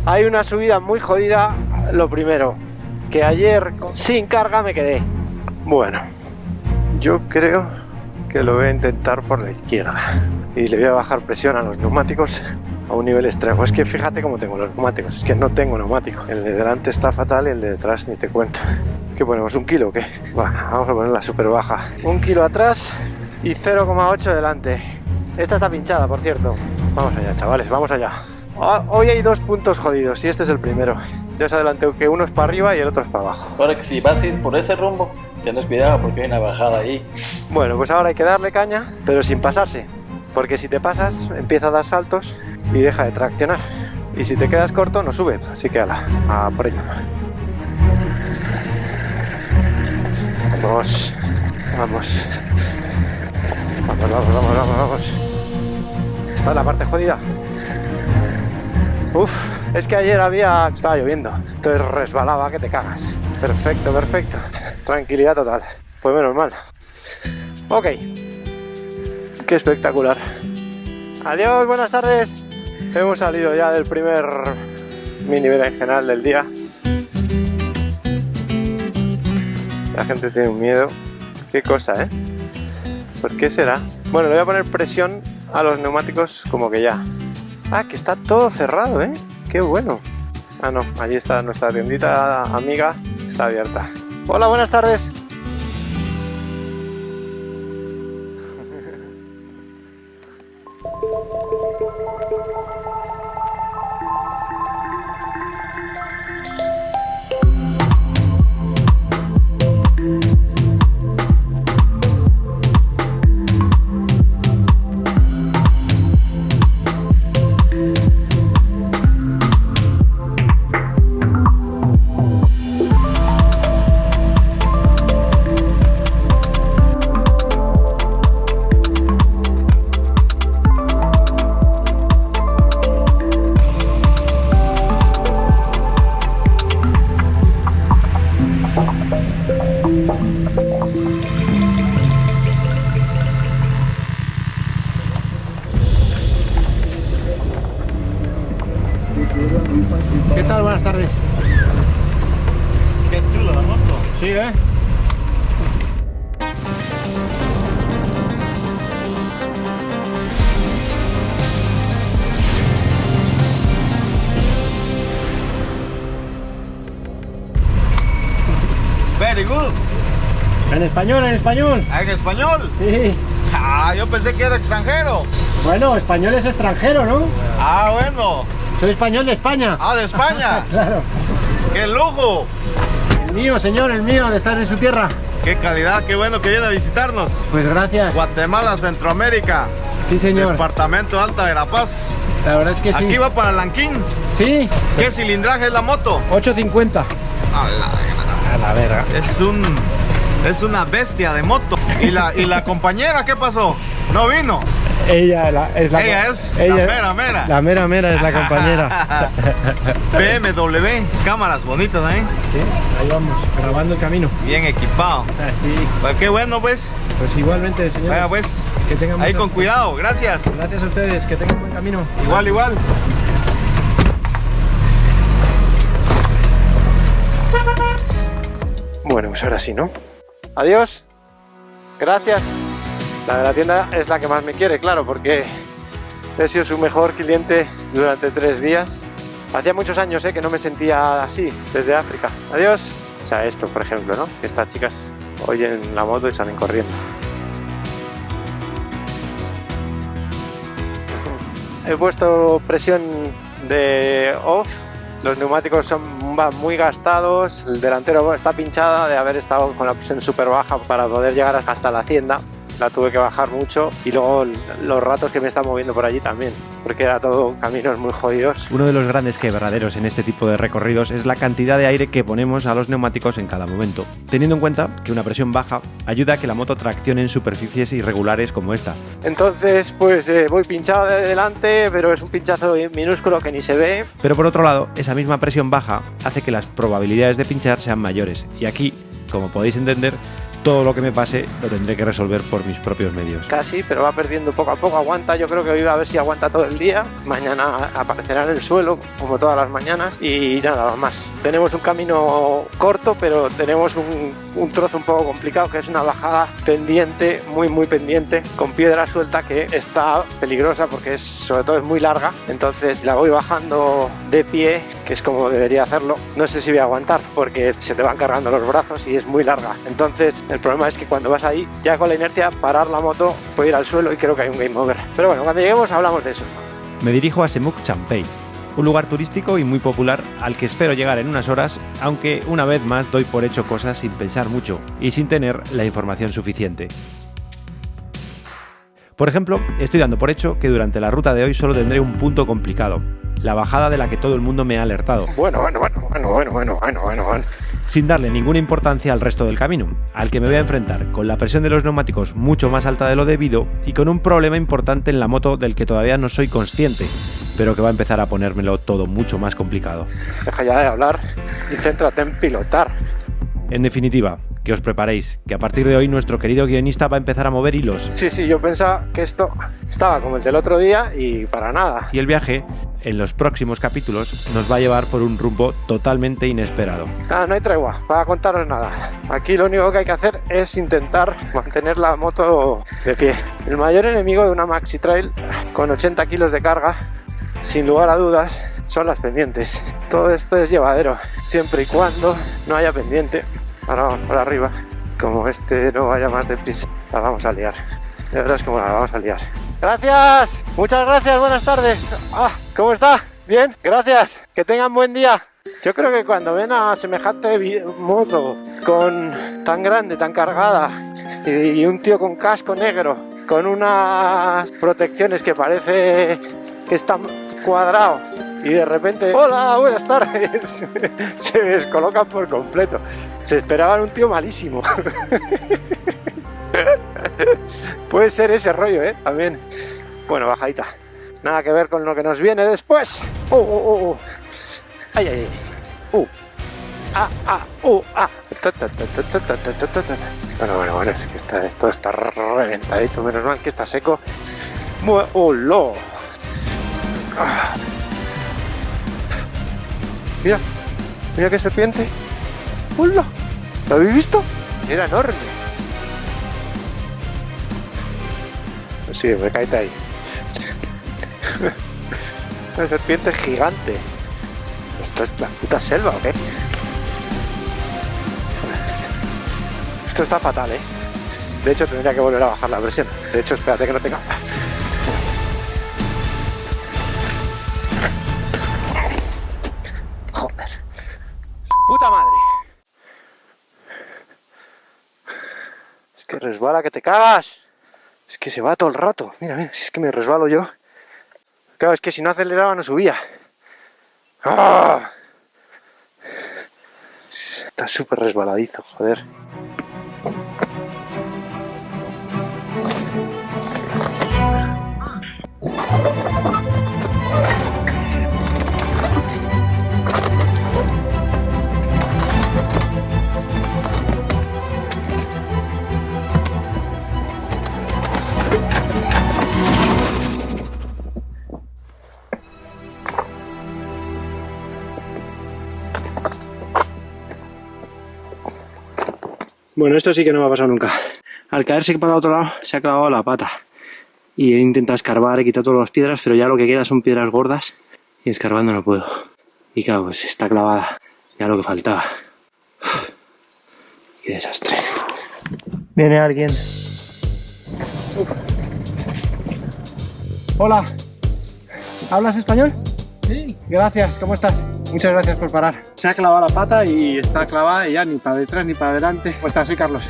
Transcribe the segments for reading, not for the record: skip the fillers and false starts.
Hay una subida muy jodida, lo primero, que ayer sin carga me quedé. Bueno, yo creo que lo voy a intentar por la izquierda y le voy a bajar presión a los neumáticos a un nivel extremo. Es que fíjate cómo tengo los neumáticos, es que no tengo neumático. El de delante está fatal y el de detrás ni te cuento. ¿Qué ponemos? ¿1 kilo o qué? Vamos a ponerla súper baja. 1 kilo atrás y 0,8 delante. Esta está pinchada, por cierto. Vamos allá, chavales, vamos allá. Hoy hay 2 puntos jodidos y este es el primero. Ya os adelanté que uno es para arriba y el otro es para abajo. Ahora que si vas a ir por ese rumbo, tienes cuidado porque hay una bajada ahí. Bueno, pues ahora hay que darle caña, pero sin pasarse. Porque si te pasas, empieza a dar saltos y deja de traccionar. Y si te quedas corto, no sube. Así que ala, a por ello. Vamos, vamos. Vamos. Está la parte jodida. Uf, es que ayer estaba lloviendo, entonces resbalaba que te cagas. Perfecto. Tranquilidad total. Pues menos mal. Ok. Qué espectacular. Adiós, buenas tardes. Hemos salido ya del primer mini berenjenal del día. La gente tiene un miedo. Qué cosa, ¿eh? ¿Por qué será? Bueno, le voy a poner presión a los neumáticos como que ya. Ah, que está todo cerrado, ¿eh? Qué bueno. Ah, no, allí está nuestra tiendita amiga, está abierta. Hola, buenas tardes. ¿Qué tal? Buenas tardes. Qué chulo la moto. Sí, ¿eh? Very good. En español. ¿En español? Sí. Ah, yo pensé que era extranjero. Bueno, español es extranjero, ¿no? Ah, bueno. Soy español de España. Ah, de España. Claro. ¡Qué lujo! El mío, señor, el mío, de estar en su tierra. ¡Qué calidad! ¡Qué bueno que viene a visitarnos! Pues gracias. Guatemala, Centroamérica. Sí, señor. Departamento Alta Verapaz. La verdad es que sí. Aquí va para Lanquín. Sí. ¿Qué cilindraje es la moto? 850. A la verga. Es una bestia de moto. ¿Y la compañera qué pasó? ¿No vino? Ella es la mera mera. La mera mera es la compañera. BMW, cámaras bonitas, ¿eh? Sí, ahí vamos, grabando el camino. Bien equipado. Así. Pues qué bueno, pues. Pues igualmente, señor. Vaya, pues. Que tengan ahí con cuidado, gracias. Gracias a ustedes, que tengan buen camino. Igual. Bueno, pues ahora sí, ¿no? Adiós. Gracias. La de la tienda es la que más me quiere, claro, porque he sido su mejor cliente durante 3 días. Hacía muchos años que no me sentía así, desde África. Adiós. O sea, esto, por ejemplo, ¿no? Que estas chicas oyen la moto y salen corriendo. He puesto presión de off. Los neumáticos van muy gastados, el delantero está pinchada de haber estado con la presión súper baja para poder llegar hasta la hacienda. La tuve que bajar mucho y luego los ratos que me está moviendo por allí también, porque era todo caminos muy jodidos. Uno de los grandes quebraderos en este tipo de recorridos es la cantidad de aire que ponemos a los neumáticos en cada momento, teniendo en cuenta que una presión baja ayuda a que la moto traccione en superficies irregulares como esta. Entonces pues voy pinchado de delante, pero es un pinchazo minúsculo que ni se ve. Pero por otro lado, esa misma presión baja hace que las probabilidades de pinchar sean mayores y aquí, como podéis entender, todo lo que me pase lo tendré que resolver por mis propios medios. Casi, pero va perdiendo poco a poco, aguanta, yo creo que hoy va a ver si aguanta todo el día, mañana aparecerá en el suelo, como todas las mañanas, y nada más. Tenemos un camino corto, pero tenemos un trozo un poco complicado, que es una bajada pendiente, muy pendiente, con piedra suelta, que está peligrosa porque sobre todo es muy larga, entonces la voy bajando de pie, que es como debería hacerlo. No sé si voy a aguantar, porque se te van cargando los brazos y es muy larga. Entonces el problema es que cuando vas ahí, ya con la inercia, parar la moto, puede ir al suelo y creo que hay un game over. Pero bueno, cuando lleguemos hablamos de eso. Me dirijo a Semuc Champey, un lugar turístico y muy popular al que espero llegar en unas horas, aunque una vez más doy por hecho cosas sin pensar mucho y sin tener la información suficiente. Por ejemplo, estoy dando por hecho que durante la ruta de hoy solo tendré un punto complicado, la bajada de la que todo el mundo me ha alertado. Bueno. Sin darle ninguna importancia al resto del camino, al que me voy a enfrentar con la presión de los neumáticos mucho más alta de lo debido y con un problema importante en la moto del que todavía no soy consciente, pero que va a empezar a ponérmelo todo mucho más complicado. Deja ya de hablar y céntrate en pilotar. En definitiva, que os preparéis, que a partir de hoy nuestro querido guionista va a empezar a mover hilos. Sí, yo pensaba que esto estaba como el del otro día y para nada. Y el viaje, en los próximos capítulos, nos va a llevar por un rumbo totalmente inesperado. No hay tregua para contaros nada. Aquí lo único que hay que hacer es intentar mantener la moto de pie. El mayor enemigo de una Maxi Trail con 80 kilos de carga, sin lugar a dudas, son las pendientes. Todo esto es llevadero, siempre y cuando no haya pendiente. Ahora vamos por arriba. Como este no vaya más deprisa, la vamos a liar. De verdad es como la vamos a liar. ¡Gracias! Muchas gracias, buenas tardes. ¿Cómo está? ¿Bien? Gracias. Que tengan buen día. Yo creo que cuando ven a semejante moto tan grande, tan cargada, y un tío con casco negro, con unas protecciones que parece que está cuadrado, y de repente, hola, buenas tardes, se descolocan por completo. Se esperaban un tío malísimo. Puede ser ese rollo, también. Bueno, bajadita. Nada que ver con lo que nos viene después. Ay. Bueno, es que esto está reventadito. Menos mal que está seco. ¡Hola! Mira qué serpiente. ¡Hola! ¿Lo habéis visto? Era enorme. Sí, me caíte ahí. Una serpiente gigante. ¿Esto es la puta selva o qué? Esto está fatal, De hecho, tendría que volver a bajar la presión. De hecho, espérate que no tenga... Joder. ¡Puta madre! Es que resbala que te cagas. Es que se va todo el rato. Mira, es que me resbalo yo. Claro, es que si no aceleraba no subía. ¡Ah! Está súper resbaladizo, joder. Bueno, esto sí que no me ha pasado nunca. Al caerse para el otro lado se ha clavado la pata. Y he intentado escarbar, he quitado todas las piedras, pero ya lo que queda son piedras gordas y escarbando no puedo. Y claro, pues está clavada. Ya lo que faltaba. Qué desastre. Viene alguien. Hola. ¿Hablas español? Sí. Gracias, ¿cómo estás? Muchas gracias por parar. Se ha clavado la pata y está clavada y ya ni para detrás ni para adelante. ¿Cómo estás? Soy Carlos.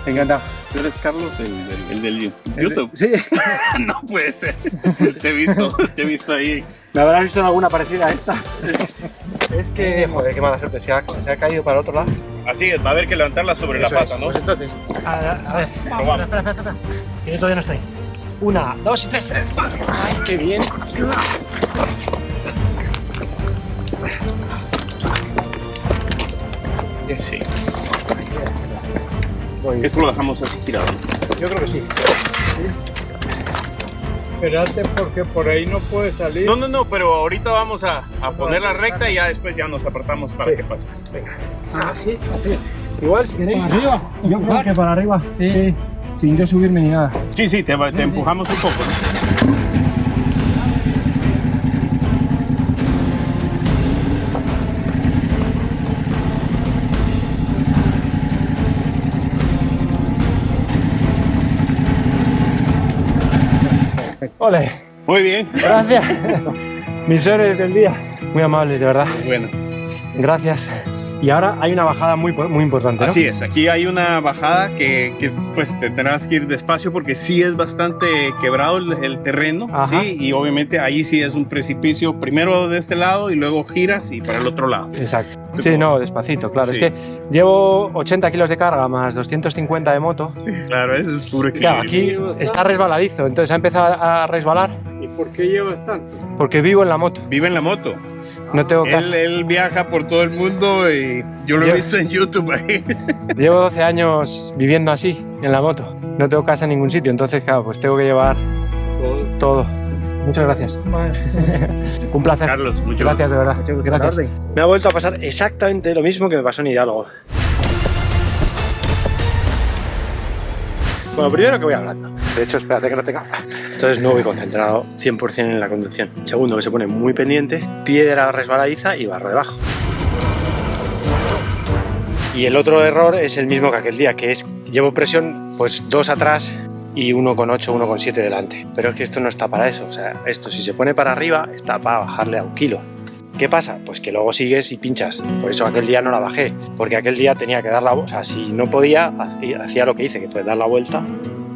Encantado. ¿Tú eres Carlos, el del YouTube? Sí. No puede ser. Te he visto ahí. ¿Me habrás visto en alguna parecida a esta? Es que, joder, qué mala suerte. Se ha caído para el otro lado. Así es, va a haber que levantarla sobre la pata, ¿no? Pues entonces, a ver, vamos. Espera. Que yo todavía no estoy. 1, 2 y 3. ¡Ay, qué bien! Sí. Esto lo dejamos así tirado. Yo creo que sí. Espérate, porque por ahí no puede salir. No, pero ahorita vamos a poner la recta y ya después ya nos apartamos para que pases. Venga. Así. Igual, si queréis. ¿Para arriba? Yo creo que para arriba. Sí. Sin yo subirme ni nada. Sí, te empujamos un poco, ¿no? Ole. Muy bien. Gracias. Mis héroes del día. Muy amables, de verdad. Bueno. Gracias. Y ahora hay una bajada muy importante, ¿no? Así es, aquí hay una bajada que pues te tendrás que ir despacio porque sí es bastante quebrado el terreno, ¿sí? Y obviamente ahí sí es un precipicio, primero de este lado y luego giras y para el otro lado. Exacto. Sí, no, despacito, claro. Sí. Es que llevo 80 kilos de carga más 250 de moto. Claro, eso es puro equilibrio. Claro, aquí está resbaladizo, entonces ha empezado a resbalar. ¿Y por qué llevas tanto? Porque vivo en la moto. Vive en la moto. No tengo casa. Él viaja por todo el mundo y yo lo he visto en YouTube ahí. Llevo 12 años viviendo así, en la moto. No tengo casa en ningún sitio, entonces claro, pues tengo que llevar todo. Muchas gracias. Un placer. Carlos, muchas gracias. De verdad. Gracias. Me ha vuelto a pasar exactamente lo mismo que me pasó en Hidalgo. Bueno, primero que voy hablando. De hecho, espérate que no tenga. Entonces no voy concentrado 100% en la conducción. Segundo, que se pone muy pendiente, piedra resbaladiza y barro debajo. Y el otro error es el mismo que aquel día, que es llevo presión pues 2 atrás y 1,8, 1,7 delante. Pero es que esto no está para eso. O sea, esto si se pone para arriba está para bajarle a 1 kilo. ¿Qué pasa? Pues que luego sigues y pinchas. Por eso aquel día no la bajé, porque aquel día tenía que dar la vuelta. O sea, si no podía, hacía lo que hice, que fue dar la vuelta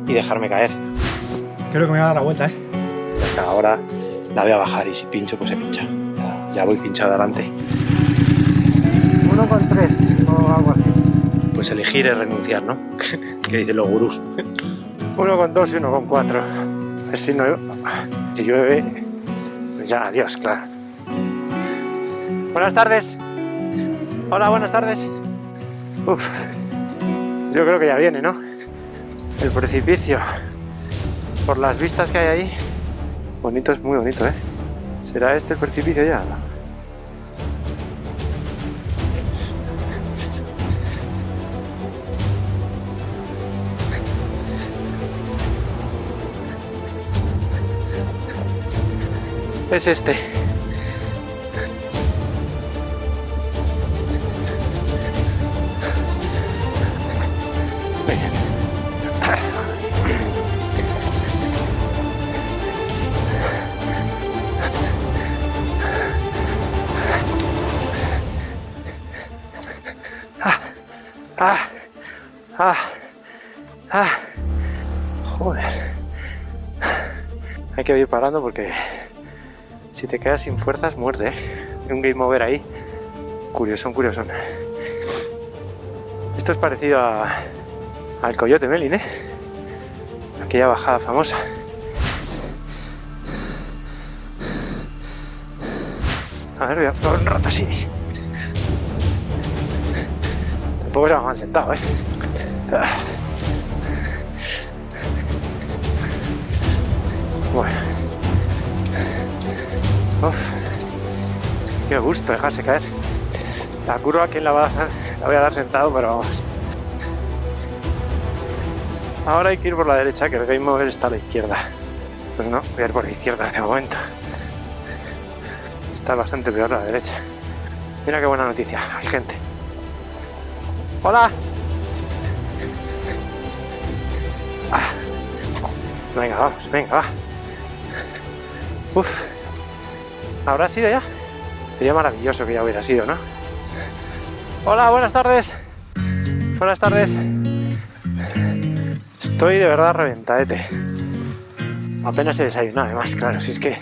y dejarme caer. Creo que me voy a dar la vuelta, ¿eh? Ahora la voy a bajar y si pincho, pues se pincha. Ya voy pinchado adelante. 1,3 o algo así. Pues elegir es renunciar, ¿no? Que dicen los gurús. 1,2 y 1,4. Si llueve, pues ya adiós, claro. Buenas tardes. Hola, buenas tardes. Uf, yo creo que ya viene, ¿no? El precipicio. Por las vistas que hay ahí. Bonito, es muy bonito, ¿eh? ¿Será este el precipicio ya? Es este. Joder. Hay que ir parando porque si te quedas sin fuerzas muerde, ¿eh? Un game over ahí. Curiosón. Esto es parecido al Coyote Melin, ¿eh? Aquella bajada famosa. A ver, voy a probar un rato así. Tampoco se va mal sentado, ¿eh? Bueno. Uf. Qué gusto dejarse caer. La curva, ¿quién la va a dar? La voy a dar sentado, pero vamos. Ahora hay que ir por la derecha, que el game over está a la izquierda. Pues no, voy a ir por la izquierda de momento. Está bastante peor la derecha. Mira qué buena noticia, hay gente. ¡Hola! Venga, vamos, venga, va. Uf. ¿Habrá sido ya? Sería maravilloso que ya hubiera sido, ¿no? Hola, buenas tardes. Buenas tardes. Estoy de verdad reventadete. Apenas he desayunado, además, claro, si es que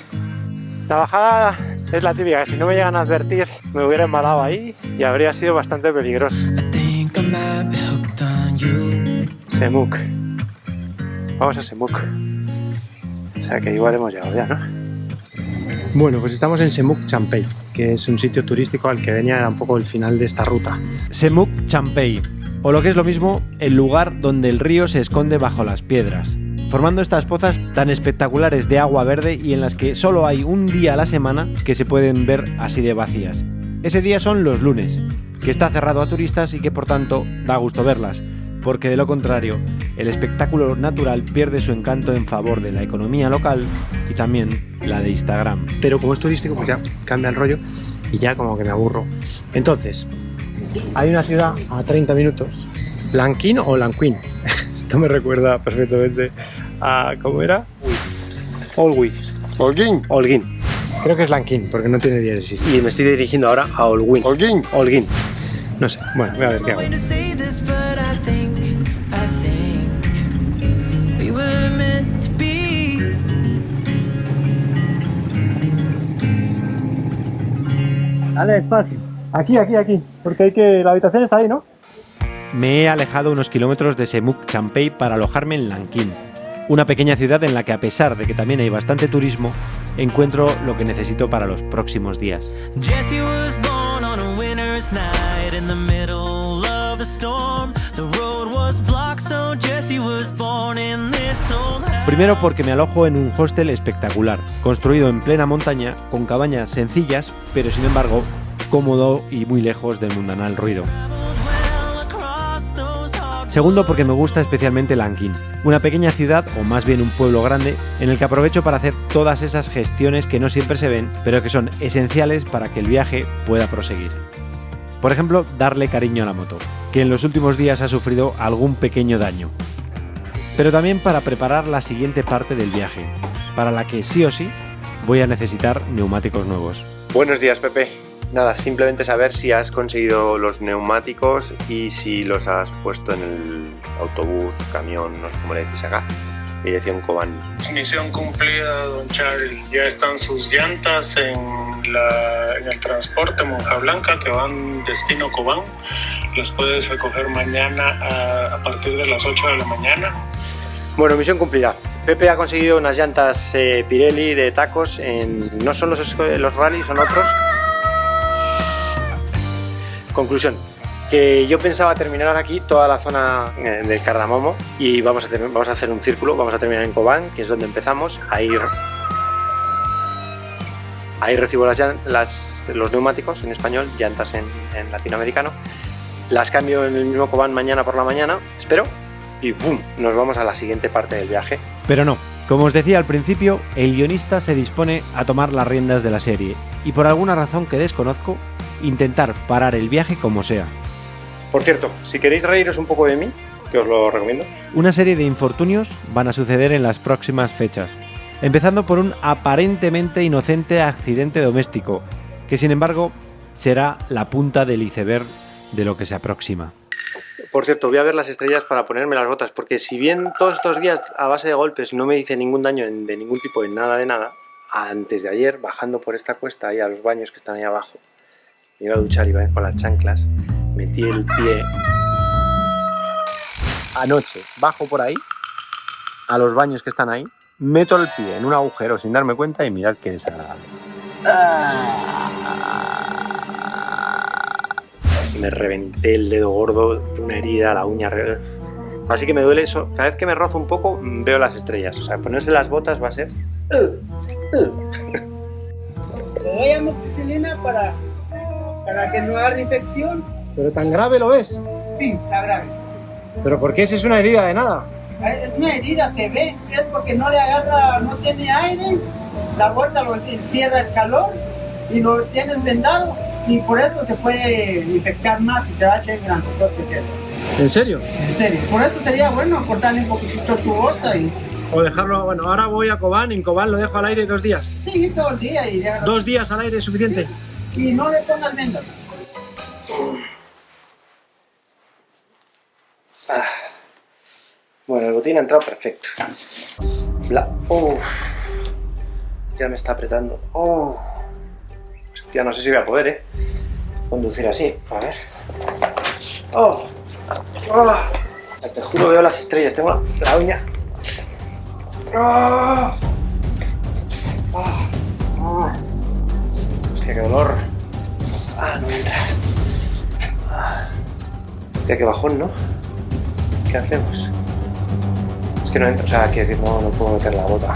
la bajada es la típica, que si no me llegan a advertir me hubiera embalado ahí y habría sido bastante peligroso. Semuc. Vamos a Semuc. O sea que igual hemos llegado ya, ¿no? Bueno, pues estamos en Semuc Champey, que es un sitio turístico al que venía un poco el final de esta ruta. Semuc Champey. o lo que es lo mismo, el lugar donde el río se esconde bajo las piedras, formando estas pozas tan espectaculares de agua verde y en las que solo hay un día a la semana que se pueden ver así de vacías. Ese día son los lunes, que está cerrado a turistas y que por tanto da gusto verlas, porque de lo contrario, el espectáculo natural pierde su encanto en favor de la economía local y también la de Instagram. Pero como es turístico, pues ya cambia el rollo y ya como que me aburro. Entonces, hay una ciudad a 30 minutos, Lanquín o Lanquín. Esto me recuerda perfectamente a... ¿cómo era? Holguín. Holguín. Creo que es Lanquín, porque no tiene diéresis. Y me estoy dirigiendo ahora a Holguín. Holguín. No sé, bueno, voy a ver qué hago. Dale despacio. Aquí, porque la habitación está ahí, ¿no? Me he alejado unos kilómetros de Semuc Champey para alojarme en Lanquín, una pequeña ciudad en la que, a pesar de que también hay bastante turismo, encuentro lo que necesito para los próximos días. Primero porque me alojo en un hostel espectacular, construido en plena montaña, con cabañas sencillas, pero sin embargo cómodo y muy lejos del mundanal ruido. Segundo, porque me gusta especialmente Lanquín, una pequeña ciudad, o más bien un pueblo grande, en el que aprovecho para hacer todas esas gestiones que no siempre se ven, pero que son esenciales para que el viaje pueda proseguir. Por ejemplo, darle cariño a la moto, que en los últimos días ha sufrido algún pequeño daño. Pero también para preparar la siguiente parte del viaje, para la que sí o sí voy a necesitar neumáticos nuevos. Buenos días, Pepe. Nada, simplemente saber si has conseguido los neumáticos y si los has puesto en el autobús, camión, no sé cómo le decís acá, dirección Cobán. Misión cumplida, don Charlie. Ya están sus llantas en el transporte Monja Blanca que van destino Cobán. Los puedes recoger mañana a partir de las 8 de la mañana. Bueno, misión cumplida. Pepe ha conseguido unas llantas Pirelli de tacos, no son los rally, son otros. Conclusión, que yo pensaba terminar aquí toda la zona del Cardamomo y vamos a hacer un círculo, vamos a terminar en Cobán, que es donde empezamos. Ahí recibo los neumáticos en español, llantas en latinoamericano, las cambio en el mismo Cobán mañana por la mañana, espero, y ¡bum!, nos vamos a la siguiente parte del viaje. Pero no, como os decía al principio, el guionista se dispone a tomar las riendas de la serie y por alguna razón que desconozco, intentar parar el viaje como sea. Por cierto, si queréis reíros un poco de mí, que os lo recomiendo. Una serie de infortunios van a suceder en las próximas fechas, empezando por un aparentemente inocente accidente doméstico, que sin embargo será la punta del iceberg de lo que se aproxima. Por cierto, voy a ver las estrellas para ponerme las botas, porque si bien todos estos días a base de golpes no me hice ningún daño de ningún tipo, de nada, antes de ayer, bajando por esta cuesta ahí a los baños que están ahí abajo, me iba a duchar, iba a ir con las chanclas, metí el pie anoche, bajo por ahí, a los baños que están ahí, meto el pie en un agujero sin darme cuenta y mirad qué desagradable. Me reventé el dedo gordo, una herida, la uña. Así que me duele eso. Cada vez que me rozo un poco, veo las estrellas. O sea, ponerse las botas va a ser... Le doy amoxicilina para que no haga infección. ¿Pero tan grave lo ves? Sí, está grave. ¿Pero por qué si es una herida de nada? Es una herida, se ve. Es porque no le agarra, no tiene aire. La vuelta lo encierra el calor y lo tienes vendado. Y por eso se puede infectar más y se va a hacer grandotote. ¿En serio? En serio. Por eso sería bueno cortarle un poquitito tu bota y... O dejarlo, bueno, ahora voy a Cobán, en Cobán lo dejo al aire 2 días. Sí, todo el día. Y ya... 2 días al aire es suficiente. Sí. Y no le pongas vendas. Bueno, el botín ha entrado perfecto. Ya me está apretando. Hostia, no sé si voy a poder, conducir así. A ver. Te juro, veo las estrellas. Tengo la uña. Hostia, qué dolor. No entra. Ya que bajón, ¿no? ¿Qué hacemos? Es que no entro, o sea, quiero decir, no puedo meter la bota.